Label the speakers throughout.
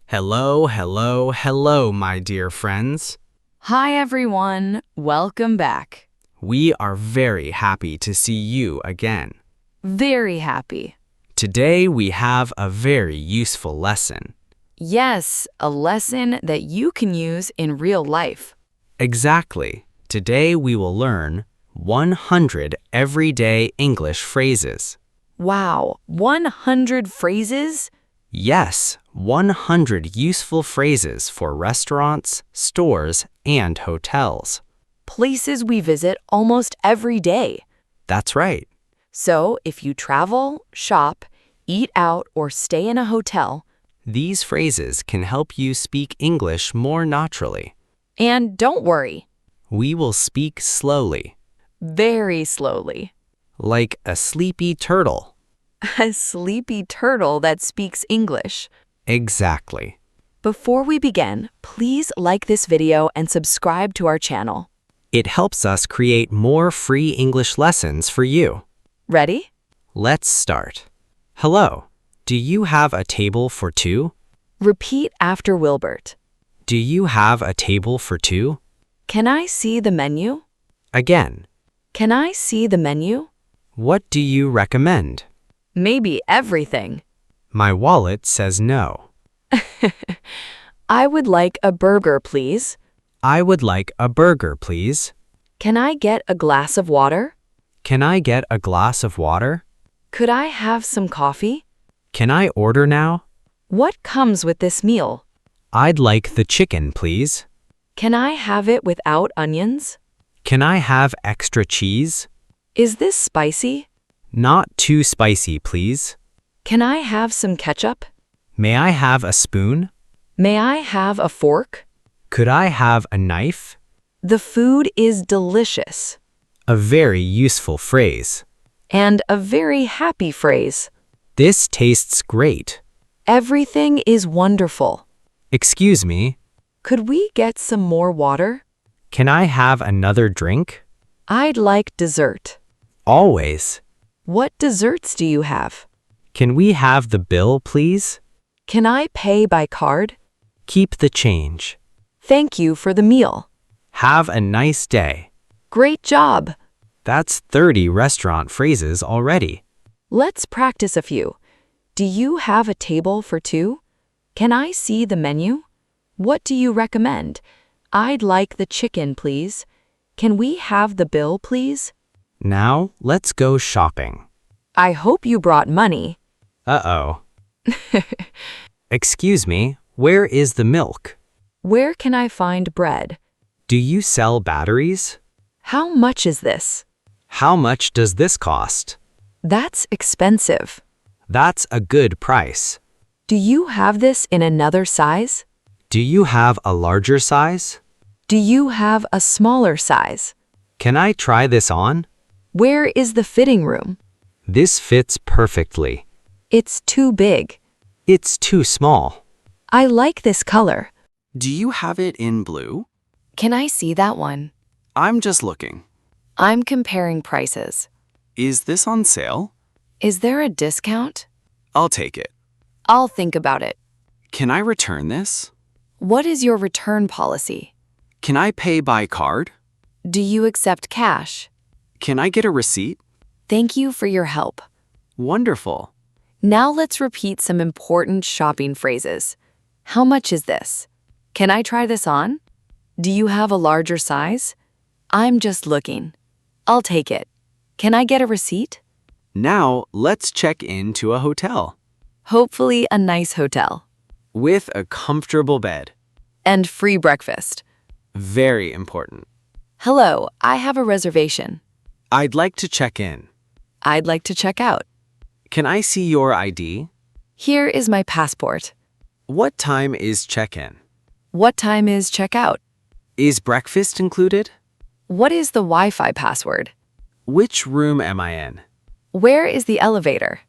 Speaker 1: Hello, hello, hello, my dear friends.
Speaker 2: Hi everyone, welcome back.
Speaker 1: We are very happy to see you again.
Speaker 2: Very happy.
Speaker 1: Today we have a very useful lesson.
Speaker 2: Yes, a lesson that you can use in real life.
Speaker 1: Exactly. Today we will learn 100 everyday English phrases.
Speaker 2: Wow, 100 phrases?
Speaker 1: Yes, 100 useful phrases for restaurants, stores, and hotels.
Speaker 2: Places we visit almost every day.
Speaker 1: That's right.
Speaker 2: So if you travel, shop, eat out, or stay in a hotel,
Speaker 1: These phrases can help you speak English more naturally.
Speaker 2: and don't worry,
Speaker 1: We will speak slowly,
Speaker 2: very slowly.
Speaker 1: like a sleepy turtle.
Speaker 2: A sleepy turtle that speaks English.
Speaker 1: Exactly.
Speaker 2: Before we begin, please like this video and subscribe to our channel.
Speaker 1: It helps us create more free English lessons for you.
Speaker 2: Ready?
Speaker 1: Let's start. Hello. Do you have a table for two?
Speaker 2: Repeat after Wilbert.
Speaker 1: Do you have a table for two?
Speaker 2: Can I see the menu?
Speaker 1: Again.
Speaker 2: Can I see the menu?
Speaker 1: What do you recommend?
Speaker 2: Maybe everything.
Speaker 1: My wallet says no.
Speaker 2: I would like a burger, please.
Speaker 1: I would like a burger, please.
Speaker 2: Can I get a glass of water?
Speaker 1: Can I get a glass of water?
Speaker 2: Could I have some coffee?
Speaker 1: Can I order now?
Speaker 2: What comes with this meal?
Speaker 1: I'd like the chicken, please.
Speaker 2: Can I have it without onions?
Speaker 1: Can I have extra cheese?
Speaker 2: Is this spicy?
Speaker 1: Not too spicy, please.
Speaker 2: Can I have some ketchup?
Speaker 1: May I have a spoon?
Speaker 2: May I have a fork?
Speaker 1: Could I have a knife?
Speaker 2: The food is delicious.
Speaker 1: A very useful phrase.
Speaker 2: And a very happy phrase.
Speaker 1: This tastes great.
Speaker 2: Everything is wonderful.
Speaker 1: Excuse me,
Speaker 2: Could we get some more water?
Speaker 1: can I have another drink?
Speaker 2: I'd like dessert.
Speaker 1: Always.
Speaker 2: What desserts do you have?
Speaker 1: Can we have the bill, please?
Speaker 2: Can I pay by card?
Speaker 1: Keep the change.
Speaker 2: Thank you for the meal.
Speaker 1: Have a nice day.
Speaker 2: Great job.
Speaker 1: That's 30 restaurant phrases already.
Speaker 2: Let's practice a few. Do you have a table for two? Can I see the menu? What do you recommend? I'd like the chicken, please. Can we have the bill, please?
Speaker 1: Now, let's go shopping.
Speaker 2: I hope you brought money.
Speaker 1: Uh-oh. Excuse me, where is the milk?
Speaker 2: Where can I find bread?
Speaker 1: Do you sell batteries?
Speaker 2: How much is this?
Speaker 1: How much does this cost?
Speaker 2: That's expensive.
Speaker 1: That's a good price.
Speaker 2: Do you have this in another size?
Speaker 1: Do you have a larger size?
Speaker 2: Do you have a smaller size?
Speaker 1: Can I try this on?
Speaker 2: Where is the fitting room?
Speaker 1: This fits perfectly.
Speaker 2: It's too big.
Speaker 1: It's too small.
Speaker 2: I like this color.
Speaker 3: Do you have it in blue?
Speaker 2: Can I see that one?
Speaker 3: I'm just looking.
Speaker 2: I'm comparing prices.
Speaker 3: Is this on sale?
Speaker 2: Is there a discount?
Speaker 3: I'll take it.
Speaker 2: I'll think about it.
Speaker 3: Can I return this?
Speaker 2: What is your return policy?
Speaker 3: Can I pay by card?
Speaker 2: Do you accept cash?
Speaker 3: Can I get a receipt?
Speaker 2: Thank you for your help.
Speaker 3: Wonderful.
Speaker 2: Now let's repeat some important shopping phrases. How much is this? Can I try this on? Do you have a larger size? I'm just looking. I'll take it. Can I get a receipt?
Speaker 3: Now, let's check into a hotel
Speaker 2: Hopefully a nice hotel.
Speaker 3: with a comfortable bed.
Speaker 2: And free breakfast.
Speaker 3: Very important.
Speaker 2: Hello, I have a reservation.
Speaker 3: I'd like to check in.
Speaker 2: I'd like to check out.
Speaker 3: Can I see your ID?
Speaker 2: Here is my passport.
Speaker 3: What time is check-in?
Speaker 2: What time is checkout?
Speaker 3: Is breakfast included?
Speaker 2: What is the Wi-Fi password?
Speaker 3: Which room am I in?
Speaker 2: Where is the elevator?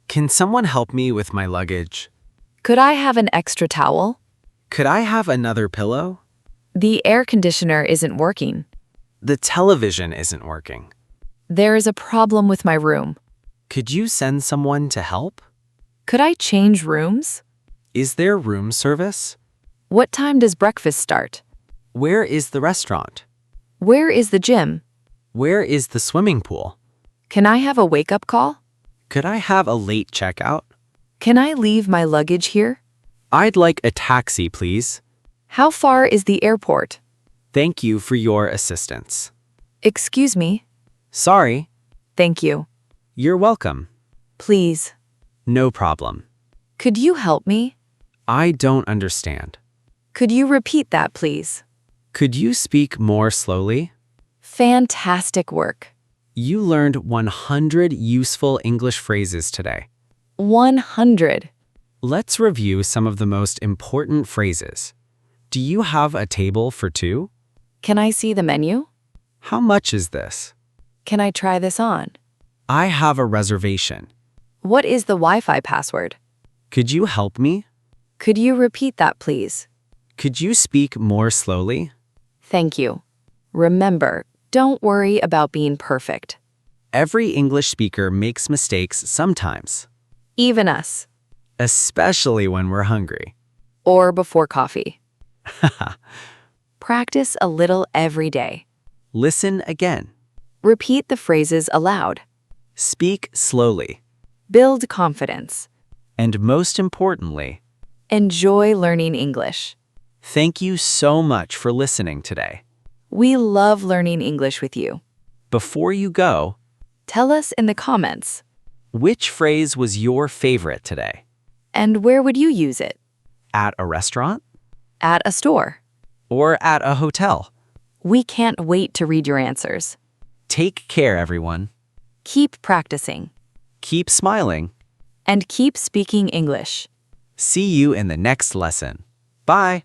Speaker 3: Can someone help me with my luggage?
Speaker 2: Could I have an extra towel?
Speaker 3: Could I have another pillow?
Speaker 2: The air conditioner isn't working.
Speaker 3: The television isn't working.
Speaker 2: There is a problem with my room.
Speaker 3: Could you send someone to help?
Speaker 2: Could I change rooms?
Speaker 3: Is there room service?
Speaker 2: What time does breakfast start?
Speaker 3: Where is the restaurant?
Speaker 2: Where is the gym?
Speaker 3: Where is the swimming pool?
Speaker 2: Can I have a wake-up call?
Speaker 3: Could I have a late checkout?
Speaker 2: Can I leave my luggage here?
Speaker 3: I'd like a taxi, please.
Speaker 2: How far is the airport?
Speaker 3: Thank you for your assistance.
Speaker 2: Excuse me.
Speaker 3: Sorry.
Speaker 2: Thank you.
Speaker 3: You're welcome.
Speaker 2: Please.
Speaker 3: No problem.
Speaker 2: Could you help me?
Speaker 3: I don't understand.
Speaker 2: Could you repeat that, please?
Speaker 3: Could you speak more slowly?
Speaker 2: Fantastic work.
Speaker 3: You learned 100 useful English phrases today.
Speaker 2: 100.
Speaker 3: Let's review some of the most important phrases. Do you have a table for two?
Speaker 2: Can I see the menu?
Speaker 3: How much is this?
Speaker 2: Can I try this on?
Speaker 3: I have a reservation.
Speaker 2: What is the Wi-Fi password?
Speaker 3: Could you help me?
Speaker 2: Could you repeat that, please?
Speaker 3: Could you speak more slowly?
Speaker 2: Thank you. Remember, don't worry about being perfect.
Speaker 3: Every English speaker makes mistakes sometimes,
Speaker 2: Even us.
Speaker 3: especially when we're hungry.
Speaker 2: Or before coffee. Practice a little every day.
Speaker 3: Listen again.
Speaker 2: Repeat the phrases aloud.
Speaker 3: Speak slowly.
Speaker 2: Build confidence.
Speaker 3: And most importantly,
Speaker 2: Enjoy learning English.
Speaker 3: thank you so much for listening today.
Speaker 2: We love learning English with you.
Speaker 3: Before you go,
Speaker 2: Tell us in the comments.
Speaker 3: which phrase was your favorite today?
Speaker 2: And where would you use it?
Speaker 3: At a restaurant?
Speaker 2: At a store.
Speaker 3: Or at a hotel?
Speaker 2: We can't wait to read your answers.
Speaker 3: Take care, everyone.
Speaker 2: Keep practicing.
Speaker 3: Keep smiling.
Speaker 2: And keep speaking English.
Speaker 3: See you in the next lesson. Bye.